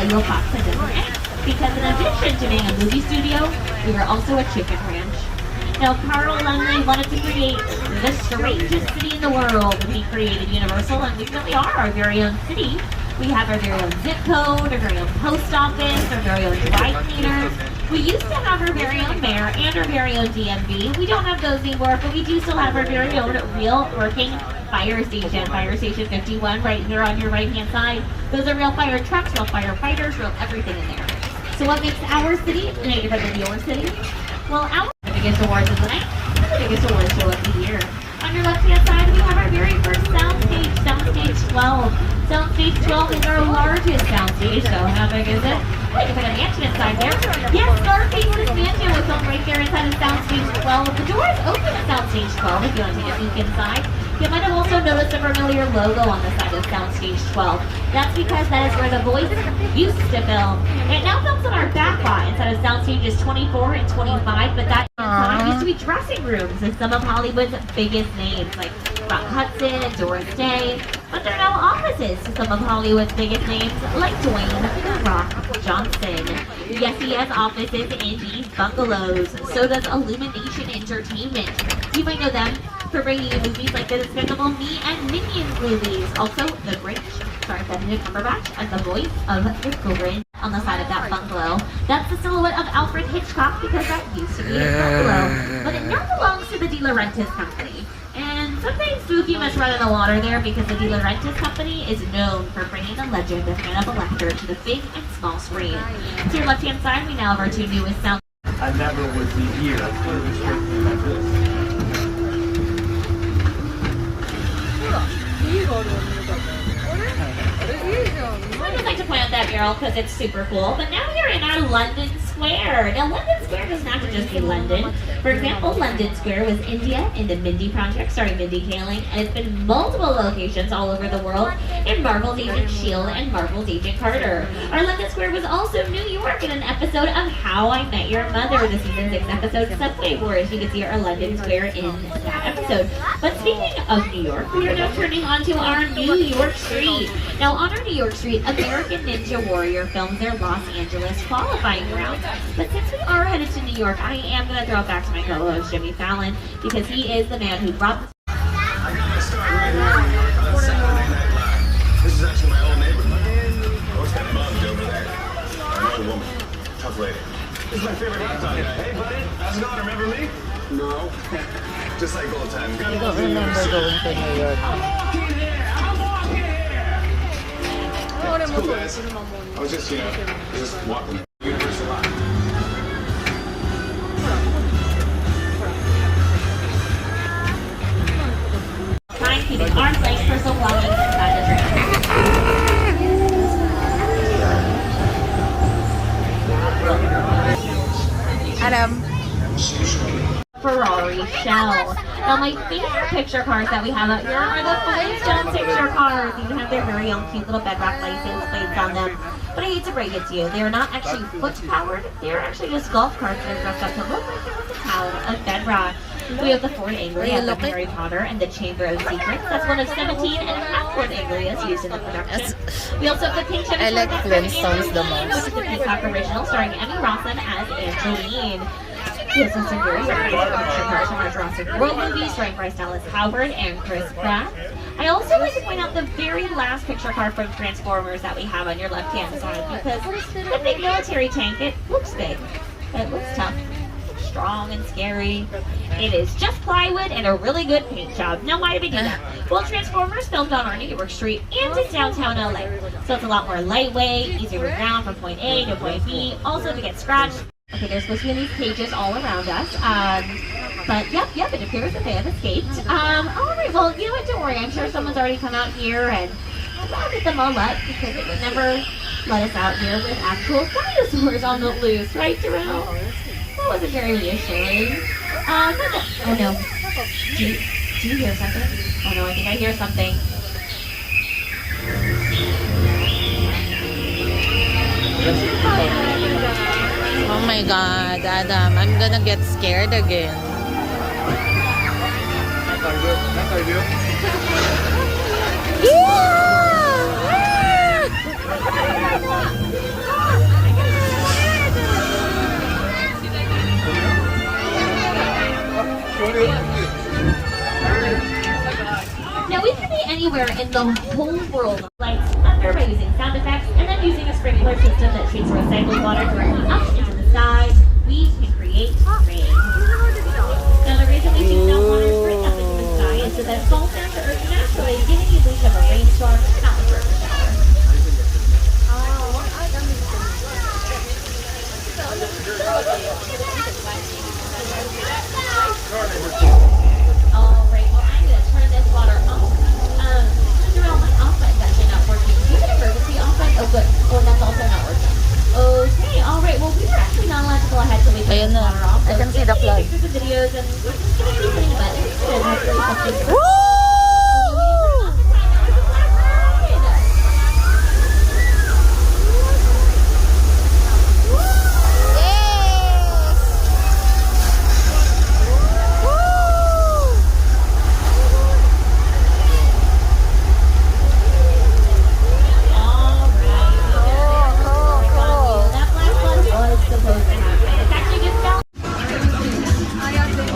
will Fox that doesn't end. Because in addition to being a movie studio, we are also a chicken ranch. Now, Carl Lumley wanted to create the strangest city in the world, and he created Universal, and we really are our very own city. We have our very own zip code, our very own post office, our very own dry cleaners. We used to have our very own mayor and our very own DMV. We don't have those anymore, but we do still have our very own real working fire station. Fire Station 51 right here on your right-hand side. Those are real fire trucks, real firefighters, real everything in there. So what makes our city any different than your city? Well, our biggest awards of the night, the biggest awards show of the year. On your left-hand side, we have our very first soundstage, Soundstage 12. Soundstage 12 is our largest soundstage, so how big is it? Wait, if I got a mansion inside there. Yes, Scarface's mansion was filmed right there inside of Soundstage 12. The doors open at Soundstage 12 if you want to take a peek inside. You might have also noticed a familiar logo on the side of Soundstage 12. That's because that is where The Voice used to film. It now films on our back lot inside of Soundstages 24 and 25, but that inside used to be dressing rooms of some of Hollywood's biggest names, like Rock Hudson and Doris Day. But they're now offices to some of Hollywood's biggest names, like Dwayne "The Rock" Johnson. Yes, he has offices in these bungalows. So does Illumination Entertainment. You might know them for bringing you movies like the Despicable Me and Minions movies. Also, The Grinch, starring Benedict Cumberbatch as the voice of the Grinch on the side of that bungalow. That's the silhouette of Alfred Hitchcock because that used to be his bungalow. But it now belongs to the De Laurentiis Company. And something spooky must run in the water there because the De Laurentiis Company is known for bringing the legend of Hannibal Lecter to the big and small screen. To your left-hand side, we now have our two newest sound. I never would be here. I just like to point out that mural because it's super cool. But now we are in our London Square. Now, London Square doesn't have to just be London. For example, London Square was India in the Mindy Project, starring Mindy Kaling, and it's been multiple locations all over the world in Marvel's Agent S.H.I.E.L.D. and Marvel's Agent Carter. Our London Square was also New York in an episode of How I Met Your Mother, the season 6 episode Subway Wars. You can see our London Square in that episode. But speaking of New York, we are now turning onto our New York Street. Now, on our New York Street, American Ninja Warrior films their Los Angeles qualifying round. But since we are headed to New York, I am going to throw it back to my co-host, Jimmy Fallon, because he is the man who brought this. I gotta start right now in New York on Saturday Night Live. This is actually my old neighborhood. What's that bug over there? An old woman. Tough lady. This is my favorite hot dog. Hey, buddy. How's it going? Remember me? No. Just like old times. I don't remember going to New York. I'm walking here. It's cool, guys. I was just, just walking. Universal Live. Time keeping arm's length personal belongings inside the train. Adam. Ferrari shell. Now, my favorite picture cars that we have out here are the Flintstone picture cars. These have their very own cute little bedrock license plates on them. But I hate to break it to you, they are not actually foot-powered. They are actually just golf carts that are dressed up to look like they're with the power of bedrock. We have the Ford Anglia of Harry Potter and the Chamber of Secrets. That's one of 17 and a half Ford Anglias used in the production. We also have the pink Chevy I like Flintstones the which most. is the Peacock original starring Emmy Rossum as Angeline. We also have some very recognizable picture cars from our Jurassic World movies starring Bryce Dallas Howard and Chris Pratt. I also like to point out the very last picture car from Transformers that we have on your left-hand side because the big military tank, it looks big, it looks tough, strong and scary. It is just plywood and a really good paint job. Now, why did we do that? Well, Transformers filmed on our New York Street and in downtown LA, so it's a lot more lightweight, easier to ground from point A to point B, also to get scratched. Okay, there's supposed to be these cages all around us. But yep, it appears that they have escaped. Alright, well, you know what, don't worry, I'm sure someone's already come out here and I'll get them all up because it would never let us out here with actual dinosaurs on the loose, right, Terrell? That wasn't very reassuring. Oh no. Do you hear something? Oh no, I think I hear something. Oh my god, Adam, I'm gonna get scared again. Yeah! Now we can be anywhere in the whole world, like thunder by using sound effects, and then using a sprinkler system that shoots recycled water directly up into the sky, we can create rain. Now the reason we shoot down water straight up into the sky is so that it falls down to earth naturally, giving the illusion of a rainstorm, not the perfect shower. Alright, well I'm going to turn this water off. Jerome, my off button's actually not working. Do you have an emergency off button? Oh good. Oh, that's also not working. Okay, alright, well we are actually not allowed to go ahead till we turn this water off. I can see the flood. Pictures and videos and we're just going to keep putting buttons. Woo!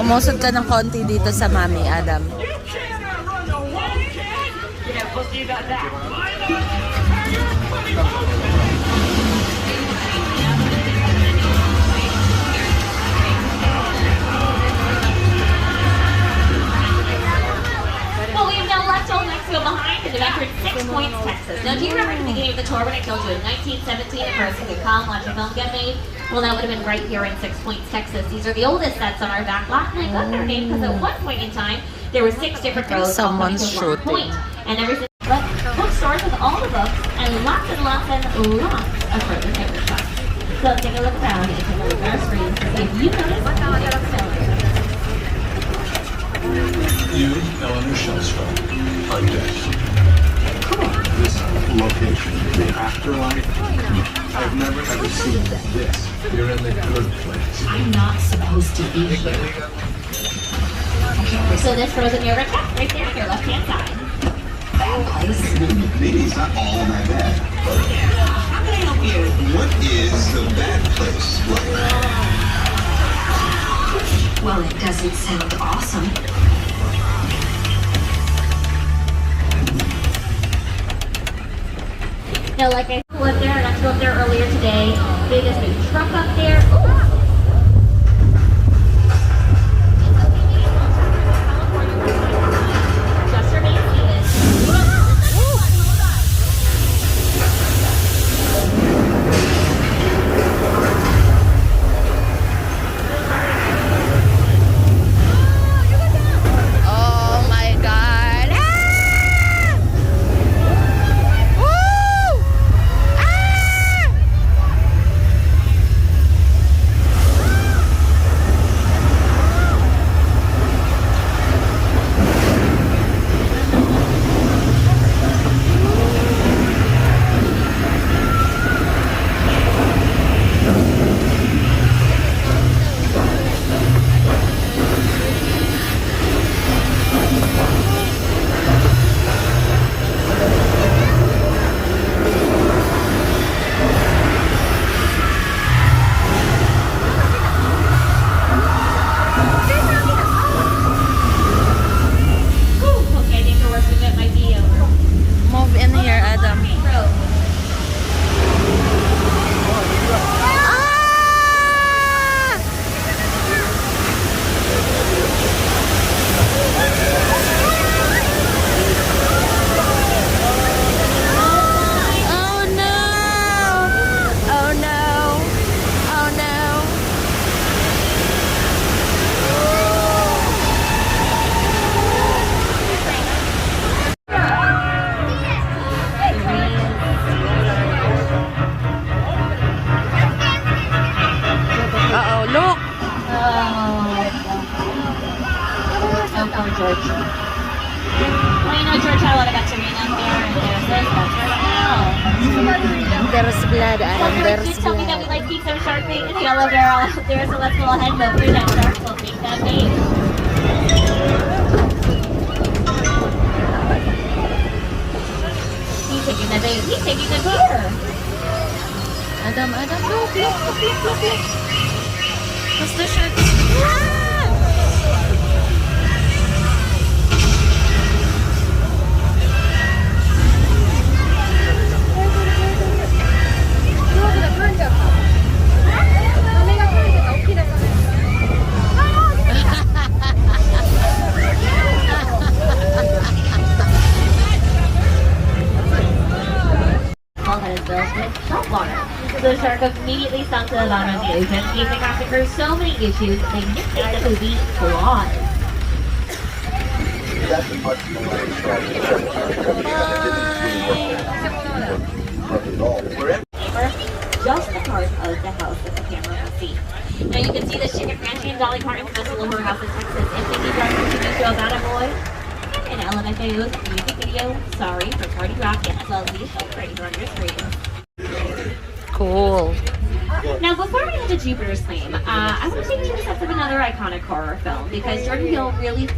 Umusod ka ng konti dito sa mami, Adam. Well, we have now left Old Mexico behind and have entered 6 Points, Texas. Now, do you remember at the beginning of the tour when I told you in 1917 a person could come watch a film get made? Well, that would have been right here in 6 Points, Texas. These are the oldest sets on our back lot, and I got their name because at one point in time, there were 6 different rows all pointing Someone's to one shooting. point. And everything but bookstores with all the books and lots and lots of further paper shops. So take a look around and take a look at our screens to see if you notice anything. You, Eleanor Shellstrom, are dead. This location, the afterlife, I've never ever seen this. You're in the good place. I'm not supposed to be here. So this frozen yogurt cup right there on your left-hand side. Bad place? Maybe it's not all that bad. How can I help you? What is the bad place like? Well, it doesn't sound awesome. Now, like I flew up there, and I flew up there earlier today. They just big truck up there. Ooh. Just remain seated. Oh my God! Ah! Woo! Ah! Ooh, okay, I think the worst of it might be over. Move in here, Adam. Road. Ah! Oh no! Oh no! Oh no! Uh-oh, look! Oh, poor George. Well, you know, George had a lot of bacteria out there, and there's this, that's right now. There's blood, Well, Adam. George There's did tell me that we blood. like to eat some shark bait in the yellow barrel out there, so let's go ahead and go through that shark. We'll take that bait. He's taking the bait. He's taking the beer. Adam, look, look, look, look, look. What's the shark? Ah! The shark immediately sunk to the bottom of the ocean, gave the cast and crew so many issues, they nicknamed the movie Claws. Just the part of the house that the camera will see. Now you can see the chicken ranch and Dolly Parton's Festival of her house in Texas. If Mickey Driver's TV show about a boy, and LMFAO's music video, Sorry, for Party Rock, as well as the show Crazy Rangers ratings. Cool. Now, before we get to Jupiter's Claim, I want to take you to sets of another iconic horror film because Jordan Peele really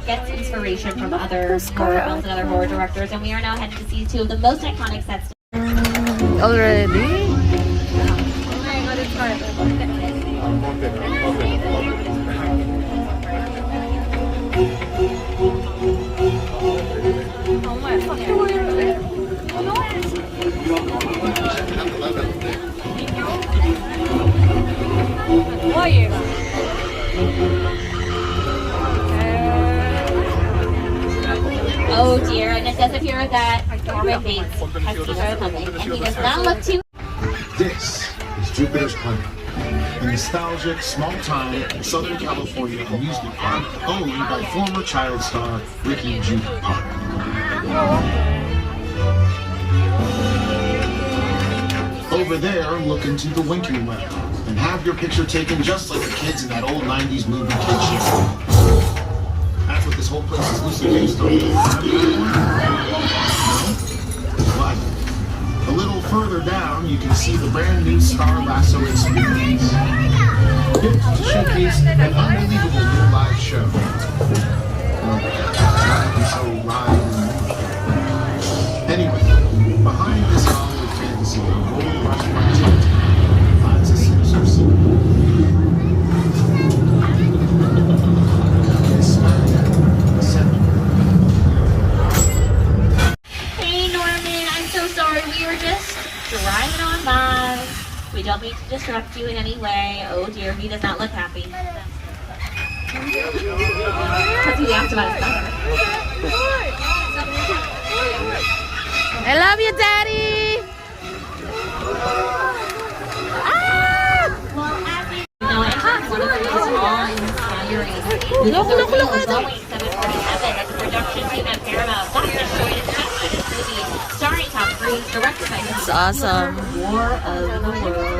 gets inspiration from other horror films and other horror directors, and we are now headed to see two of the most iconic sets. Already? Oh dear, and it does appear that Norman Bates has seen her coming, and he does not look too... This is Jupiter's Claim, a nostalgic, small-town Southern California amusement park owned by former child star Ricky Jude Park. Over there, look into the winking well and have your picture taken just like the kids in that old 90s movie kid show. That's what this whole place is loosely based on. But a little further down, you can see the brand new Star Lasso experience, built to showcase an unbelievable new live show. So live and anyway, behind this Hollywood fantasy, Golden Rush Frontier finds a sinister secret. Hey Norman, I'm so sorry, we were just driving on by. We don't mean to disrupt you in any way. Oh dear, he does not look happy. Because he asked about his mother. I love you, Daddy! Well, as you know, entrance one of the most awe-inspiring. Look, Boeing 747 as a production team at Paramount got to show it this movie starring Tom Cruise, directed by It's awesome. War of the Worlds.